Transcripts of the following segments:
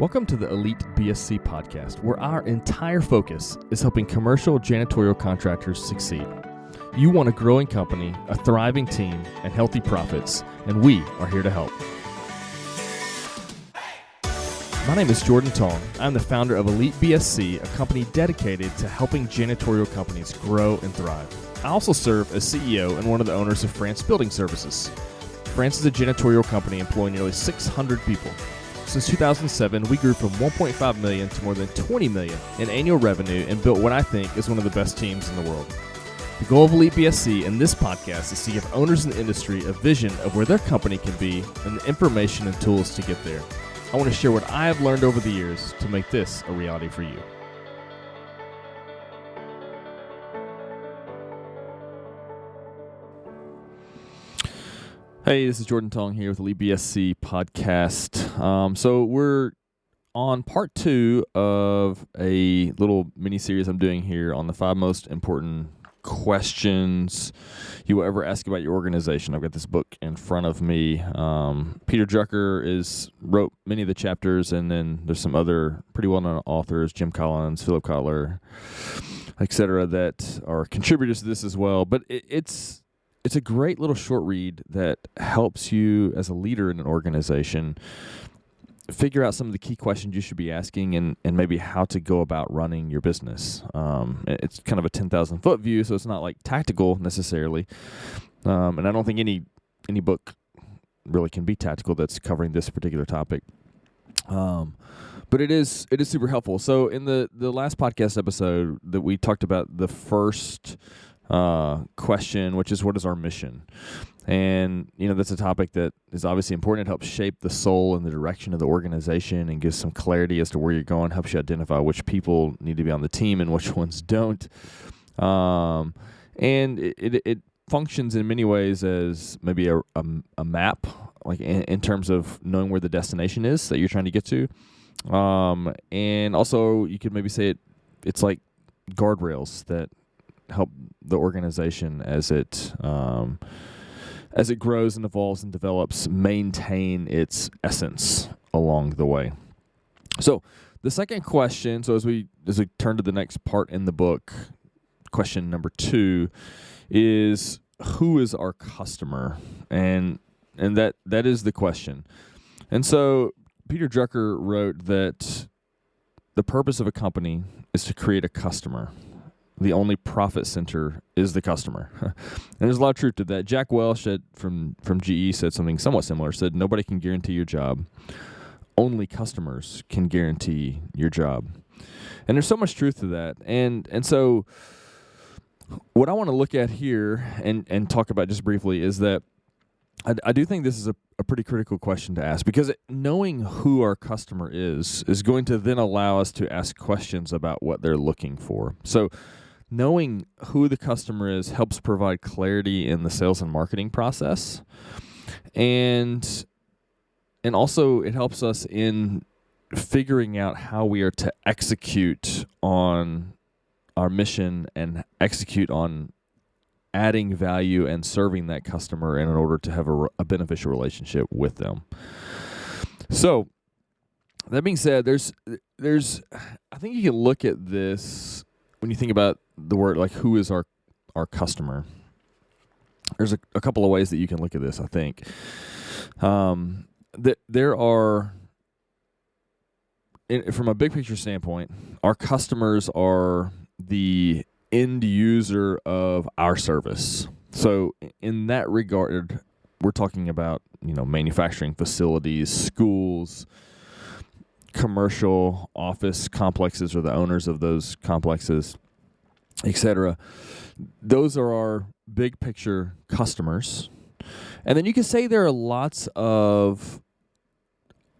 Welcome to the Elite BSC podcast, where our entire focus is helping commercial janitorial contractors succeed. You want a growing company, a thriving team, and healthy profits, and we are here to help. My name is Jordan Tong. I'm the founder of Elite BSC, a company dedicated to helping janitorial companies grow and thrive. I also serve as CEO and one of the owners of France Building Services. France is a janitorial company employing nearly 600 people. Since 2007, we grew from 1.5 million to more than 20 million in annual revenue and built what I think is one of the best teams in the world. The goal of Elite BSC and this podcast is to give owners in the industry a vision of where their company can be and the information and tools to get there. I want to share what I have learned over the years to make this a reality for you. Hey, this is Jordan Tong here with the Elite BSC podcast. So we're on part 2 of a little mini-series I'm doing here on the 5 most important questions you will ever ask about your organization. I've got this book in front of me. Peter Drucker wrote many of the chapters, and then there's some other pretty well-known authors, Jim Collins, Philip Kotler, etc., that are contributors to this as well. But it's a great little short read that helps you as a leader in an organization figure out some of the key questions you should be asking and maybe how to go about running your business. It's kind of a 10,000-foot view, so it's not like tactical necessarily. And I don't think any book really can be tactical that's covering this particular topic. But it is super helpful. So in the last podcast episode that we talked about the first question, which is, what is our mission? And, that's a topic that is obviously important. It helps shape the soul and the direction of the organization and gives some clarity as to where you're going, helps you identify which people need to be on the team and which ones don't. And it functions in many ways as maybe a map, like in terms of knowing where the destination is that you're trying to get to. And also you could maybe say it's like guardrails that help the organization as it grows and evolves and develops, maintain its essence along the way. So the second question, so as we turn to the next part in the book, question number 2 is, who is our customer? And that is the question. And so Peter Drucker wrote that the purpose of a company is to create a customer. The only profit center is the customer. And there's a lot of truth to that. Jack Welch from GE said something somewhat similar, said nobody can guarantee your job. Only customers can guarantee your job. And there's so much truth to that. And so what I want to look at here and talk about just briefly is that I do think this is a pretty critical question to ask, because knowing who our customer is going to then allow us to ask questions about what they're looking for. So knowing who the customer is helps provide clarity in the sales and marketing process. And also it helps us in figuring out how we are to execute on our mission and execute on adding value and serving that customer in order to have a beneficial relationship with them. So that being said, there's I think you can look at this when you think about the word, like, who is our customer. There's a couple of ways that you can look at this, I think. There are, from a big picture standpoint, our customers are the end user of our service. So in that regard, we're talking about, manufacturing facilities, schools, commercial office complexes, or the owners of those complexes, etc. Those are our big picture customers. And then you can say there are lots of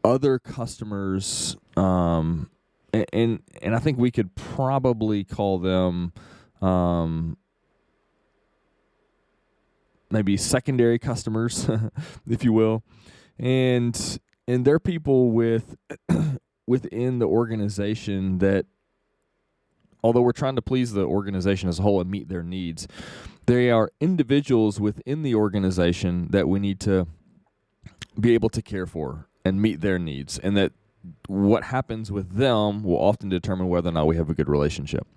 other customers, and I think we could probably call them maybe secondary customers, if you will. And they're people within the organization that, although we're trying to please the organization as a whole and meet their needs, they are individuals within the organization that we need to be able to care for and meet their needs, and that what happens with them will often determine whether or not we have a good relationship.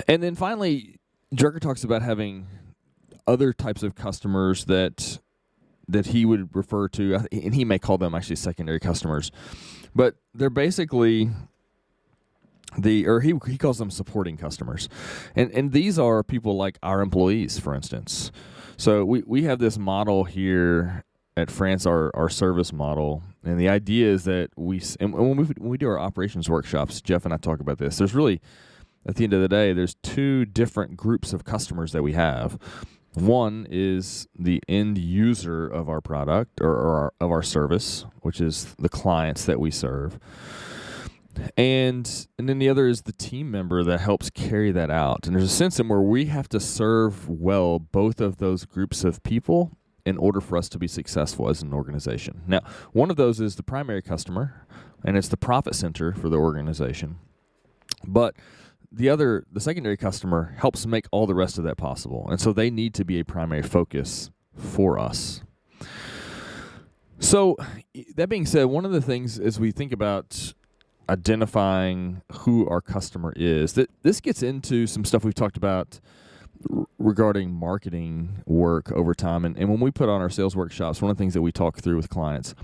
And then finally, Drucker talks about having other types of customers that he would refer to, and he may call them actually secondary customers, but they're basically he calls them supporting customers. And these are people like our employees, for instance. So we have this model here at France, our service model, and the idea is that when we do our operations workshops, Jeff and I talk about this, there's really, at the end of the day, there's two different groups of customers that we have. One is the end user of our product or of our service, which is the clients that we serve. And then the other is the team member that helps carry that out. And there's a sense in where we have to serve well both of those groups of people in order for us to be successful as an organization. Now, one of those is the primary customer, and it's the profit center for the organization. But the secondary customer helps make all the rest of that possible. And so they need to be a primary focus for us. So that being said, one of the things as we think about identifying who our customer is, that this gets into some stuff we've talked about regarding marketing work over time. And when we put on our sales workshops, one of the things that we talk through with clients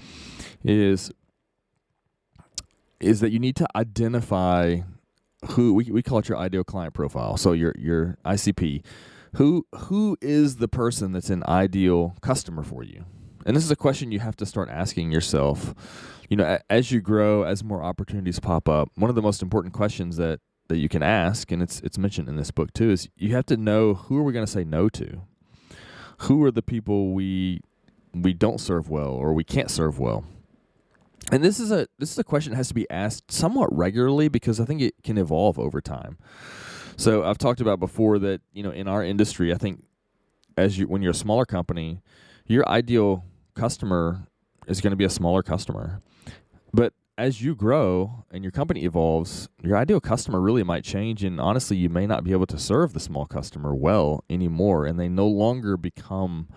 is that you need to identify who we call it your ideal client profile. So your ICP, who is the person that's an ideal customer for you? And this is a question you have to start asking yourself. As you grow, as more opportunities pop up, one of the most important questions that you can ask, and it's mentioned in this book too, is you have to know, who are we going to say no to? Who are the people we don't serve well or we can't serve well? And this is a question that has to be asked somewhat regularly because I think it can evolve over time. So I've talked about before that, in our industry, I think when you're a smaller company, your ideal customer is going to be a smaller customer. But as you grow and your company evolves, your ideal customer really might change, and honestly, you may not be able to serve the small customer well anymore, and they no longer become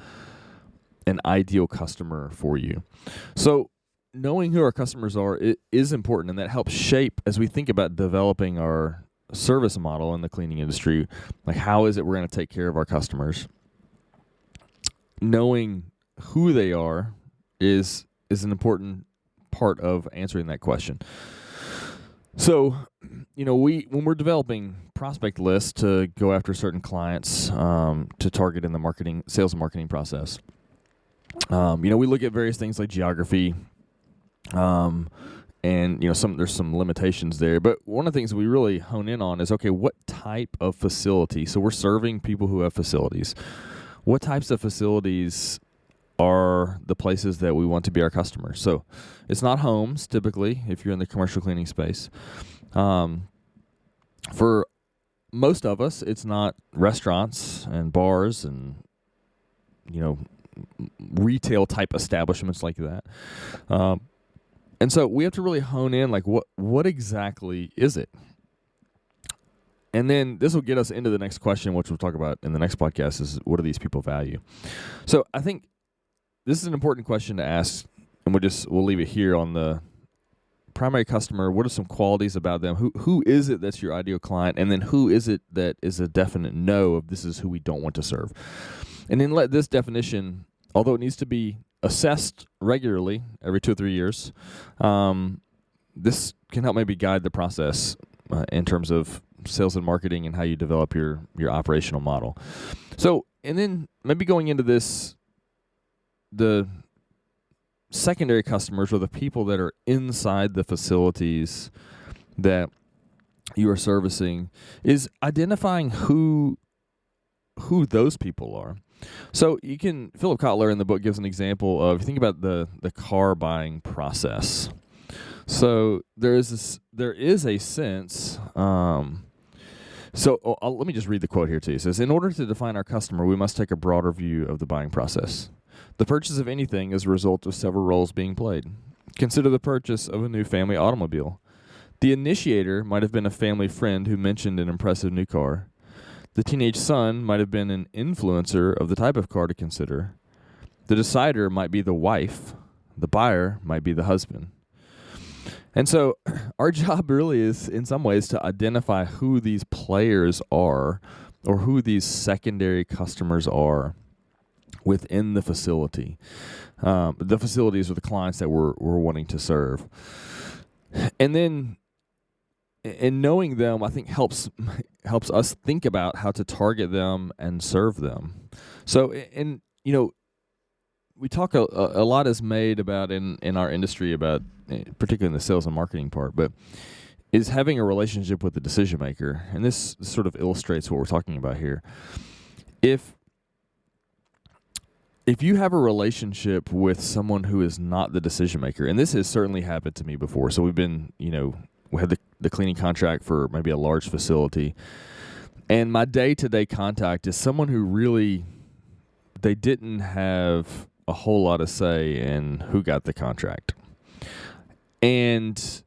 an ideal customer for you. So knowing who our customers are is important, and that helps shape as we think about developing our service model in the cleaning industry. Like, how is it we're going to take care of our customers? Knowing who they are is an important part of answering that question. So, when we're developing prospect lists to go after certain clients to target in the sales and marketing process, we look at various things like geography, and there's some limitations there. But one of the things we really hone in on is, okay, what type of facility? So we're serving people who have facilities. What types of facilities are the places that we want to be our customers? So it's not homes, typically, if you're in the commercial cleaning space. For most of us, it's not restaurants and bars and, retail type establishments like that. And so we have to really hone in, like, what exactly is it? And then this will get us into the next question, which we'll talk about in the next podcast, is what do these people value? So I think this is an important question to ask, and we'll leave it here on the primary customer. What are some qualities about them? Who is it that's your ideal client? And then who is it that is a definite no of this is who we don't want to serve? And then let this definition, although it needs to be assessed regularly, every 2 or 3 years, this can help maybe guide the process in terms of sales and marketing and how you develop your operational model. So, and then maybe going into this, the secondary customers, or the people that are inside the facilities that you are servicing, is identifying who those people are. So Philip Kotler in the book gives an example of, think about the car buying process. So there is a sense. Let me just read the quote here to you. It says, "In order to define our customer, we must take a broader view of the buying process. The purchase of anything is a result of several roles being played. Consider the purchase of a new family automobile. The initiator might have been a family friend who mentioned an impressive new car. The teenage son might have been an influencer of the type of car to consider. The decider might be the wife. The buyer might be the husband. And so our job really is, in some ways, to identify who these players are or who these secondary customers are within the facility. The facilities are the clients that we're wanting to serve. And then in knowing them, I think helps us think about how to target them and serve them. So, we talk a lot is made about in our industry about, particularly in the sales and marketing part, but is having a relationship with the decision maker. And this sort of illustrates what we're talking about here. If you have a relationship with someone who is not the decision maker, and this has certainly happened to me before. So we've been, we had the cleaning contract for maybe a large facility, and my day-to-day contact is someone who really, they didn't have a whole lot of say in who got the contract. And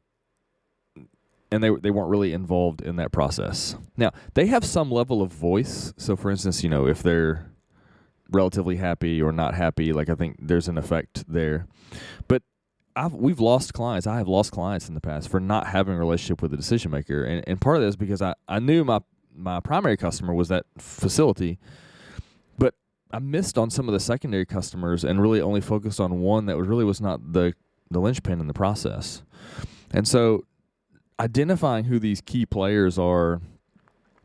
they weren't really involved in that process. Now, they have some level of voice. So for instance, if they're relatively happy or not happy, like I think there's an effect there. But we've lost clients. I have lost clients in the past for not having a relationship with the decision maker. And part of that is because I knew my primary customer was that facility, but I missed on some of the secondary customers and really only focused on one that was not the linchpin in the process. And so identifying who these key players are,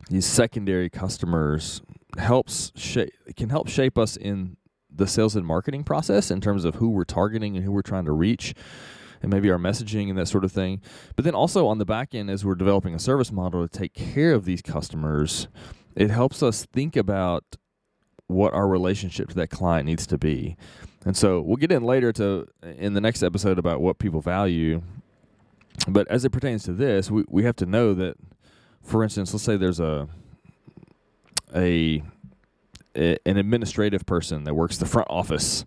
these secondary customers, can help shape us in the sales and marketing process in terms of who we're targeting and who we're trying to reach, and maybe our messaging and that sort of thing. But then also on the back end, as we're developing a service model to take care of these customers, it helps us think about what our relationship to that client needs to be. And so we'll get in later in the next episode about what people value. But as it pertains to this, we have to know that, for instance, let's say there's an administrative person that works the front office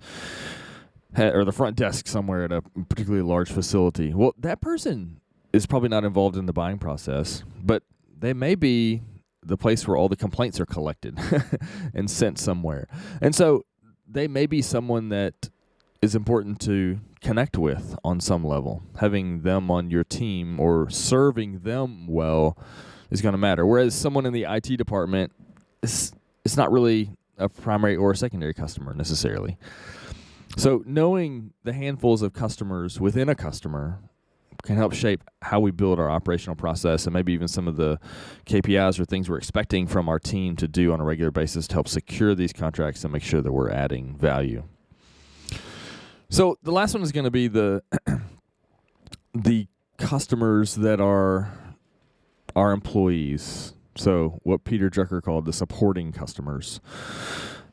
or the front desk somewhere at a particularly large facility. Well, that person is probably not involved in the buying process, but they may be the place where all the complaints are collected and sent somewhere. And so they may be someone that is important to connect with on some level. Having them on your team or serving them well is going to matter. Whereas someone in the IT department it's not really a primary or a secondary customer necessarily. So knowing the handfuls of customers within a customer can help shape how we build our operational process and maybe even some of the KPIs or things we're expecting from our team to do on a regular basis to help secure these contracts and make sure that we're adding value. So the last one is going to be the customers that are our employees. So what Peter Drucker called the supporting customers.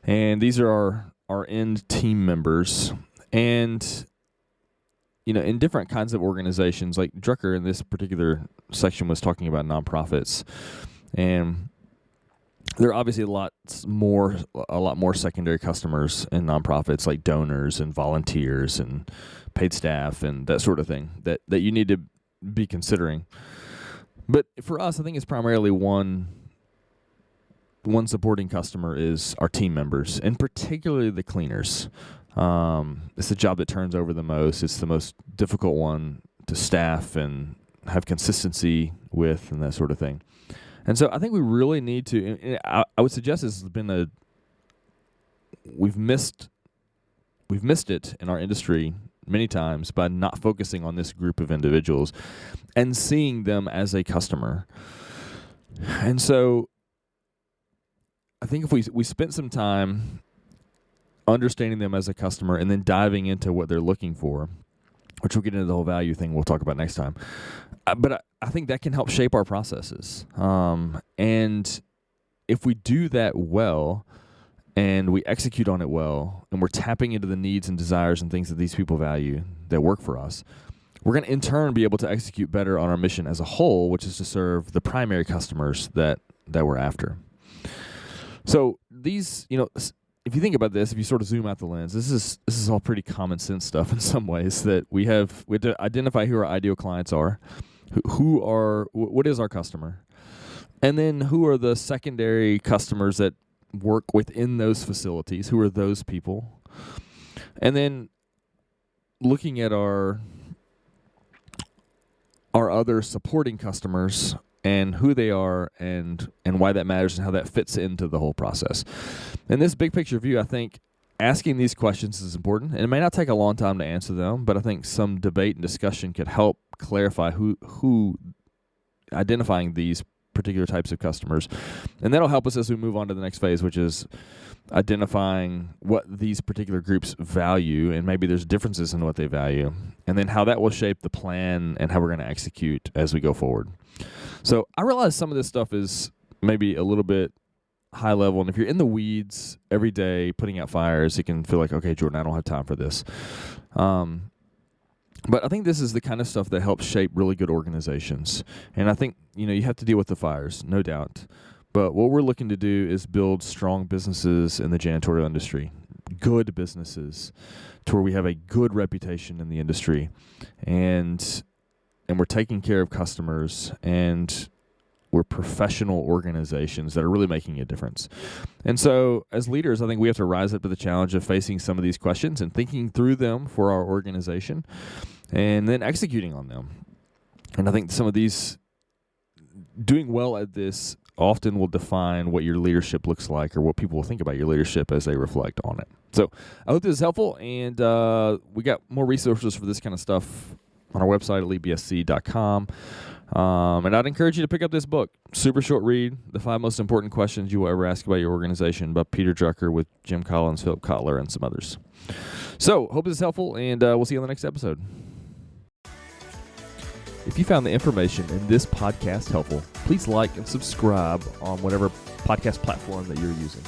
And these are our end team members. And, in different kinds of organizations, like Drucker in this particular section was talking about nonprofits. And there are obviously a lot more secondary customers in nonprofits, like donors and volunteers and paid staff and that sort of thing that you need to be considering. But for us, I think it's primarily one supporting customer is our team members, and particularly the cleaners. It's the job that turns over the most. It's the most difficult one to staff and have consistency with and that sort of thing. And so I think we really need to, and I would suggest this has been we've missed it in our industry many times by not focusing on this group of individuals and seeing them as a customer. And so I think if we spent some time understanding them as a customer and then diving into what they're looking for, which we'll get into the whole value thing we'll talk about next time. But I think that can help shape our processes. And if we do that well and we execute on it well and we're tapping into the needs and desires and things that these people value that work for us, we're going to in turn be able to execute better on our mission as a whole, which is to serve the primary customers that we're after. So these, if you think about this, if you sort of zoom out the lens, this is all pretty common sense stuff in some ways that we have to identify who our ideal clients are, what is our customer, and then who are the secondary customers that work within those facilities, who are those people, and then looking at our our other supporting customers and who they are and why that matters and how that fits into the whole process. In this big picture view, I think asking these questions is important, and it may not take a long time to answer them, but I think some debate and discussion could help clarify who identifying these particular types of customers. And that'll help us as we move on to the next phase, which is identifying what these particular groups value, and maybe there's differences in what they value, and then how that will shape the plan and how we're going to execute as we go forward. So I realize some of this stuff is maybe a little bit high level, and if you're in the weeds every day putting out fires, it can feel like, okay, Jordan, I don't have time for this. But I think this is the kind of stuff that helps shape really good organizations. And I think, you have to deal with the fires, no doubt. But what we're looking to do is build strong businesses in the janitorial industry, good businesses, to where we have a good reputation in the industry, and we're taking care of customers, and we're professional organizations that are really making a difference. And so as leaders, I think we have to rise up to the challenge of facing some of these questions and thinking through them for our organization and then executing on them. And I think some of these, doing well at this often will define what your leadership looks like, or what people will think about your leadership as they reflect on it. So I hope this is helpful, and we got more resources for this kind of stuff on our website at leadbsc.com. And I'd encourage you to pick up this book. Super short read, The 5 Most Important Questions You Will Ever Ask About Your Organization, by Peter Drucker with Jim Collins, Philip Kotler, and some others. So hope this is helpful, and we'll see you on the next episode. If you found the information in this podcast helpful, please like and subscribe on whatever podcast platform that you're using.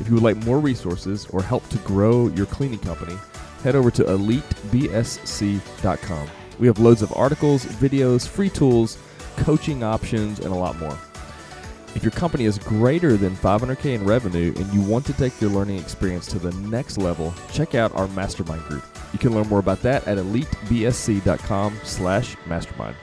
If you would like more resources or help to grow your cleaning company, head over to elitebsc.com. We have loads of articles, videos, free tools, coaching options, and a lot more. If your company is greater than $500K in revenue and you want to take your learning experience to the next level, check out our mastermind group. You can learn more about that at elitebsc.com/mastermind.